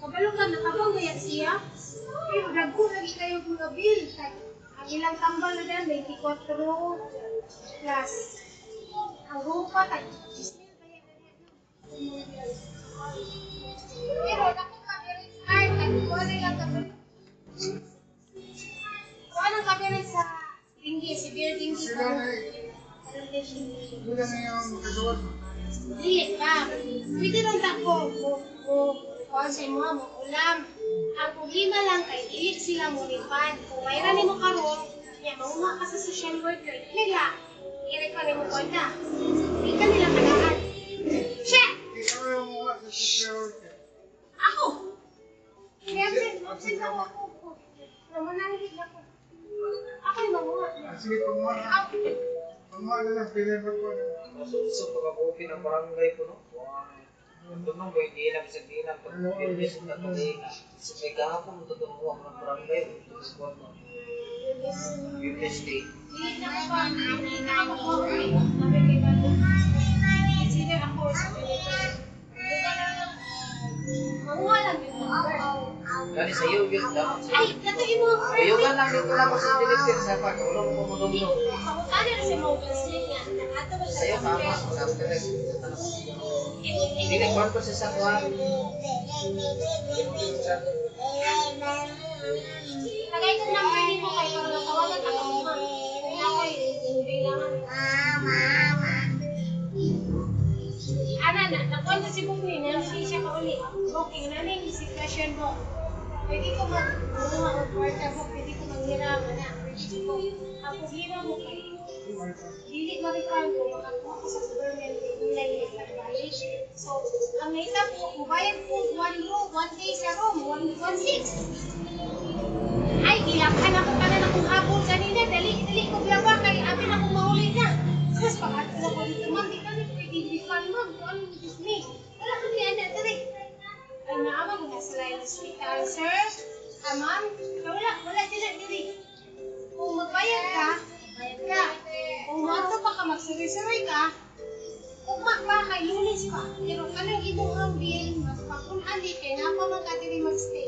Kabalo ka, nakabang gaya siya. Pero dago lagi kayo mga bill. Ang ilang tambal na dyan, 24 plus. Ang rupa, kay 10,000 kaya ganyan. Pero naku ka, very hard. At wala lang ka. Kung anong kabirin sa tinggi, severe tinggi ko. Wala na yung makagawa. Dili ka. Pwede lang tako kung sa mga ulam. Ang problema lang kay dili sila mo lipan. Kung mayroon ni mo karoon, niya mauna ka sa social worker. Nila, i-refer mo kwenta. Hindi ka nila kailangan. Siya! Ikaw yung mga sa social worker. Ako! Absent ako. Namanangit ako. Ako yung mamuha. Sige, pagmuha na. Pagmuha na lang, pinipag ko na. So, pag-open ng barangay po, no? Tunong ko, hindi na bisa din ang pag-business na tuloy na. May kahapon, tunong ko ang barangay. Business day. Hindi na ako pa. Hindi na ako po. Sabi kay Bado. Consider ako sa Pilipinas. Mamuha lang yun. Kani sa iyo, yun dapat sa Ay, natuloy mo ang friend. Ayugan lang dito lang ko sa director sa pag. Ulo mo kumulong. Ano na si Morgan Street nga? Ato ba Sa'yo, siya? tama. Sabi ka hindi nagkuhan ko sa sakwa. Tagay ko number din mo kayo para natawagan ka mo. Ako yung bilangan. Ana na, nakuha na si Bukni, nanusin siya ka uli. Bukni, ano yung sitwasyon mo? Pwede ko mag-kwarta mo, pwede ko maghiraman na. Pwede ko, ang problema mo kayo. Dili marikan ko, makakuha ko sa government, nila yung nagbalik. So, ang naita po, kubayad po 1 room, 1 day sa room, 1.6. Ay, ilaphan ako ka na akong habol kanina, dali ko blaba, kaya amin akong mahuli na. Tapos, pag-ato na ko dito, ma'am, di kami pwede refund, ma'am, kung ano yung me. Wala kami ana, dali. Ay, naama mo na sa line hospital, sir. Ma'am, wala dili. Kung magbayad ka, bayad ka. Kung mato pa ka, magsuroy-suroy ka, ugma pa kay Lunes pa. Pero kanang imong ambil, magpakunali kay napa man ka diri magstay.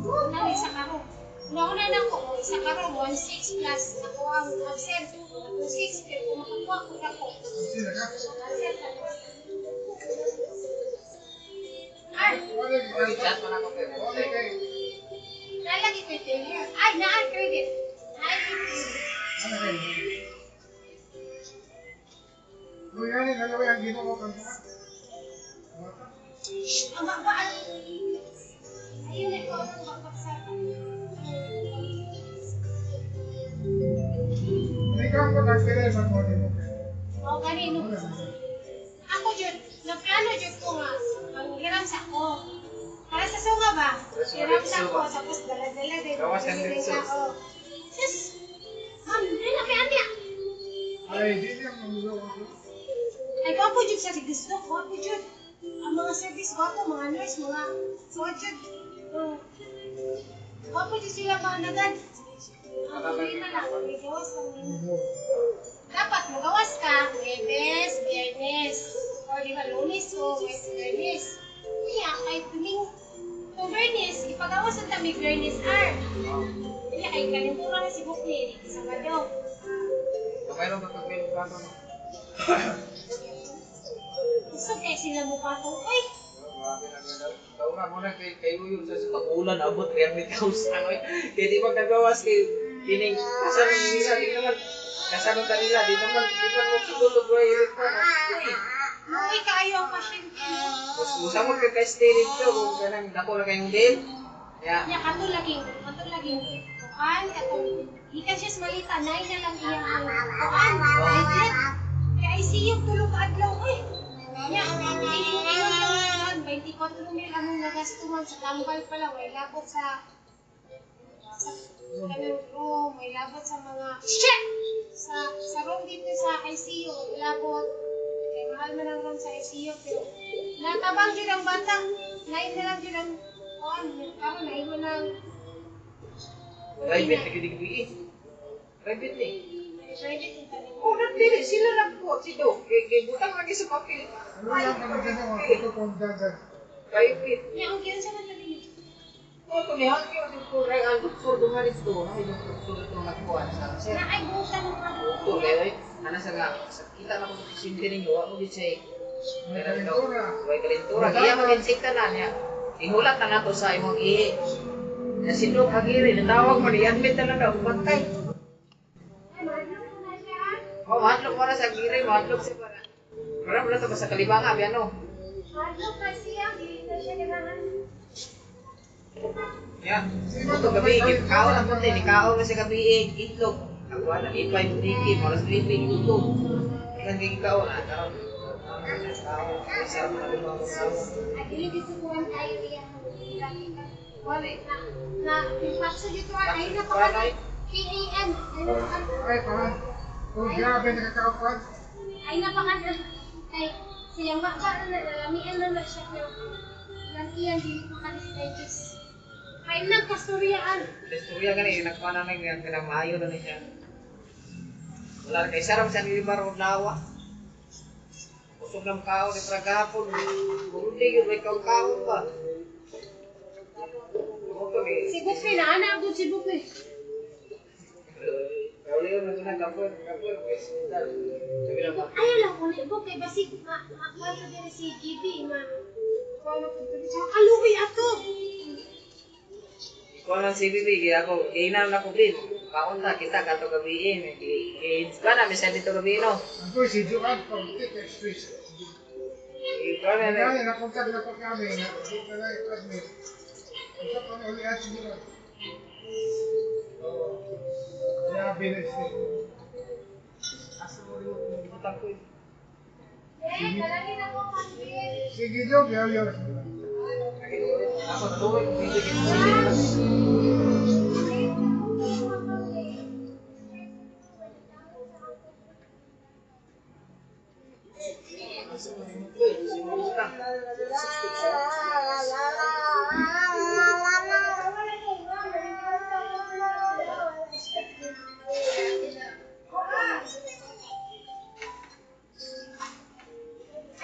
Una sa karo. Una na ko, sa karo 1.6 plus ako ang absent. 2.6 pero kung makakuha ko ako. Sila ka? Absent ako. Ay, Chat mo na ako pero. Okay, kay. nalagi ko ito. Ay, na-credit. Na-credit. Ano kayo? Kung yan, dalawa yung ginawa kang mga. Ang bakbaan. Ayun na ko ang bakbaksakan. Ikaw ko nagpilay sa kone mo kayo. O, ganino. Ako, Jud, nagplano, Jud, ko nga. Maghiram sa ko. Para sa sunga ba? Hiram sa ko, tapos dala-dala din. Gawas ng litso. Sis, ma'am, rin kay Anya. Ay, di niya mamulo ako. Ay, gwapo, Jud, sa gusto. Gwapo, Jud. Ang mga service, gwapo, mga nurse, mga sword, Jud. Gwapo, Jud sila mga nagad. Ang problema lang, may gawas lang yun. Dapat magawas ka, Webes, Biyernes, o di ba Lunes o Biyernes. Kaya kahit tuwing Biyernes, ipagawas ang tabi Biyernes R. Kaya ay kalimura na si Bukni, sa Sabado. Mayroon ka pag-mail pa ako. Gusto kaya sila mukha ko, ay, Tauna mo na kay Uyo sa pag-ulan, abot 300,000. Kaya di magkagawas kay Tining. Kasanong nila, di naman. Kasanong kanila, di naman magsutulog ko yung pa. ay kaayo ang pasyente. Mas usah mo ka stay dito kung ganang dako na kayong din. Ya. Nya katulaging kuan katong ikan siya sa malita, nay na lang iya ang kuan. Kaya ICU tulog ka adlaw, ay. Nya, ingon lang 24,000 ang nagastuhan sa tambal pa lang, may labot sa kanang room, may labot sa mga sa room dito sa ICU, labot. Kaya mahal man ang room sa ICU, pero natabang dyan ang bata, nain na lang dyan ang kuan, karon naiwan ng Private na kidig-bigi. Private ni. private yung tanin. Oh, nagdili sila nagkuha si Doc. Kay butang lagi sa papel. Ano lang ka na dyan ang mga photo kong dagat. Private. Nya, ang kiyon sa mga Ito niya, ito ang doktor duman ito. Ay, doktor ito nagkuhan sa sir. Na ay buta ng Ito, kaya ano sa nga, kita na ko sa sinti ninyo, ako di siya pero ito, may kalintura. Kaya mag-insikta na niya. Ihulat na nato sa imong ihi. Nasindok hagiri, natawag mo, i-admit na lang daw, patay. Ay, mahadlok ko na siya. Oh, mahatlok mo na sa giri, mahatlok siya para. Para mo na ito sa kalibanga, ano? Mahadlok na siya, hindi na siya kailangan. Ya, ito gabi, kao na puti, kao na sa gabi, itlog. Ako na, ipay mo diki, malas diki, itlog. Ikan diki kao na, karon. Kao, sarap na rin mga kao. At hindi disukuhan tayo riyan. Wala na impakso dito ay napakan PAN. Ay, parang, kung grabe nakakaupan. Ay napakan kay siyang baka na nalamian na siya pero lang iyan di makalis-digest. Ay nagkastoryaan. Istorya gani, nagpana na yung pinamayo na siya. Wala kay sarap sa nilibar o lawa. Usog ng kao ni Pragapon, bundi yung may kao ba? Si Bukri na anak ko si Bukri. Kalau dia menggunakan kapur, hospital. Ayaw lang ko ni Bukri basig makakanta din si GB ma. Kaluwi ato. Ikaw lang si Bibi, kaya ako, iinam na ko din. Paunta kita kato gabiin. Ikaw na, misal dito gabi, no? Ako, si Joan, Politik Express. Ikaw na, Kaya napunta na po kami, nakikita na yung admit. Ito pa na ulihan si Joan. Grabe na siya. asa mo rin yung butang ko. Dalangin ako manggil. Sige, Joe, yaw-yaw. Ako, natuloy, bibigyan mo sige.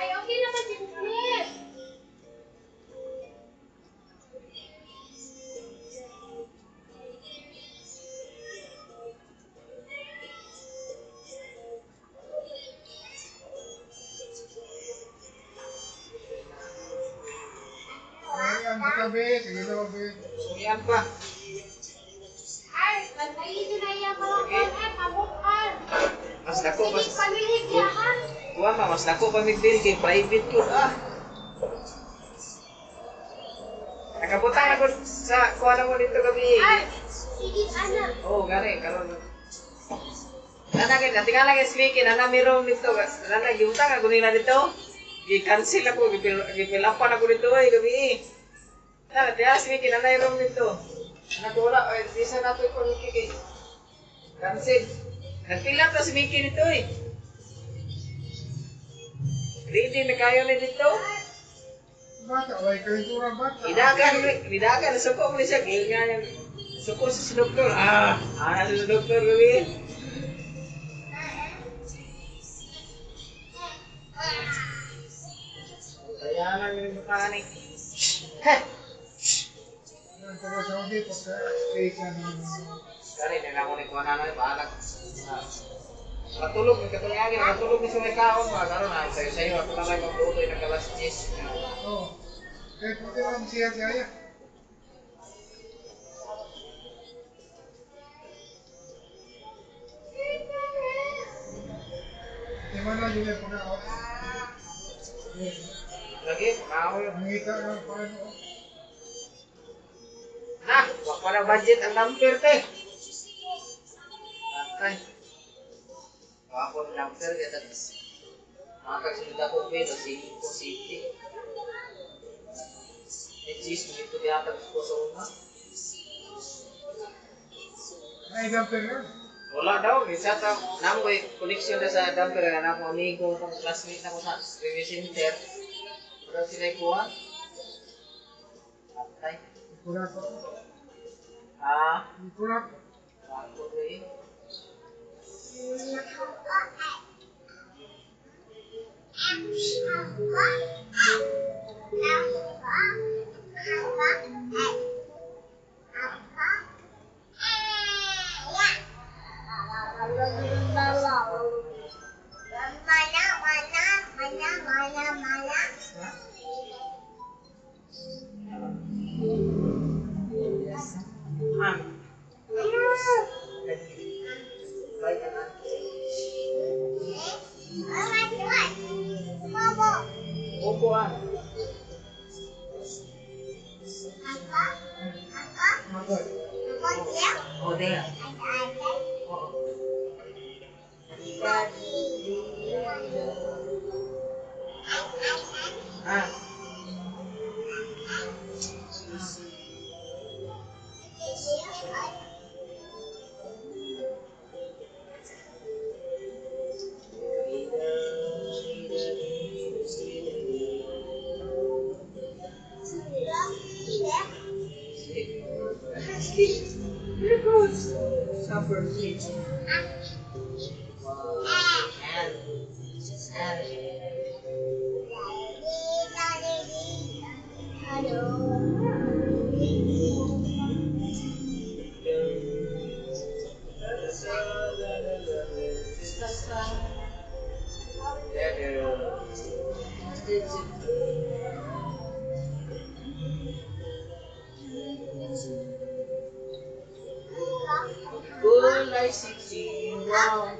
Ay, okay naman si Bukri. Ay, ang katabi, sige daw, be. Sumiyan pa. Ay, bantayin nyo na yan mga kon pabukan. Mas dako, Sige, mas... pamilig niya ha. Kuha pa, mas dako pa may bill kay private ko. Nakabutang ako sa kuha na mo dito gabi. Ay, sige anak. Oo, gani, karon. Natingala kay speaking, mirong dito. Gibutang ako nila dito. Gi-cancel ako, gipilapan ako dito gabi. Tiya speaking, mirong dito. Wala, di sa nato ko kay cancel. Nagpila to si Mickey dito Ready na kayo na dito. Bata, wala kalintura bata. Bidagan, suko mo siya. Kaya nga yung suko sa doktor. Sa doktor gabi. Kaya nga yung mekanik. Ang taga-Saudi, pagka-stay ka naman. Kari, nila ko ni kuha na bahalag. Matulog, katulungagin, matulog ni sumay kaon ba? Karon na, sayo-sayo, ako na lang magbutoy ng kalas 10. Oo. Kahit puti lang siya kaya. Di man lang yun yung pagkaon. Lagi, makaw yun. Mangita ng paano. Wag pa na budget ang damper, te. Patay. Ako ng damper, kaya tapos makakasunod ako, pero city. Cheese, dito diatag ko sa una. Ay, damper yun. Wala daw, isa ta, namo ko'y connection na sa damper, na ako amigo, itong classmate na ko sa review center. Pero sila kuha. Patay. Ipura ko. Ipura ko. Ako rin. Here goes. Suffer sleep. Wow. Cool like 16. Wow.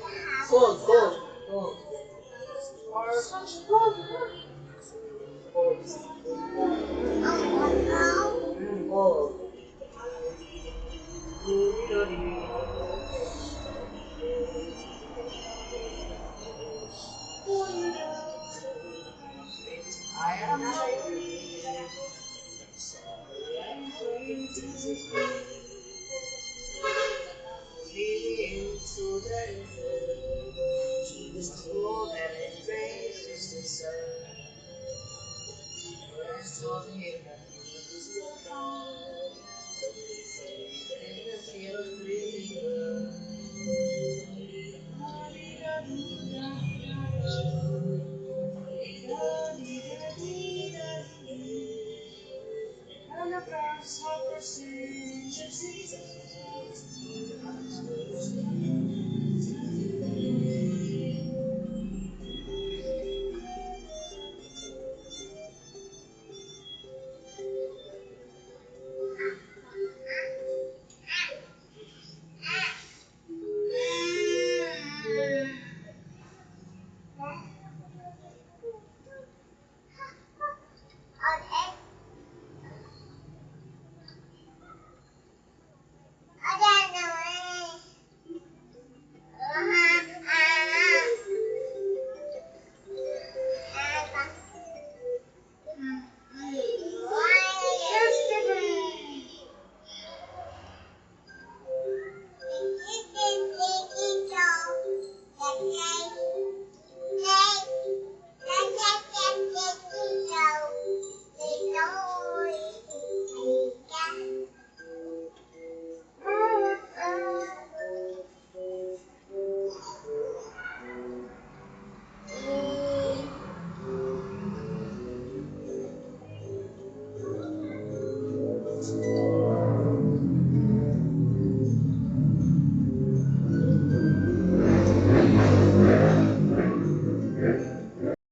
Cold, cold, cold. Or cold. Cold. Cold. I am leaving to the school and it races the sun. I told him that he was gone. And the fear of breathing and the first conversation.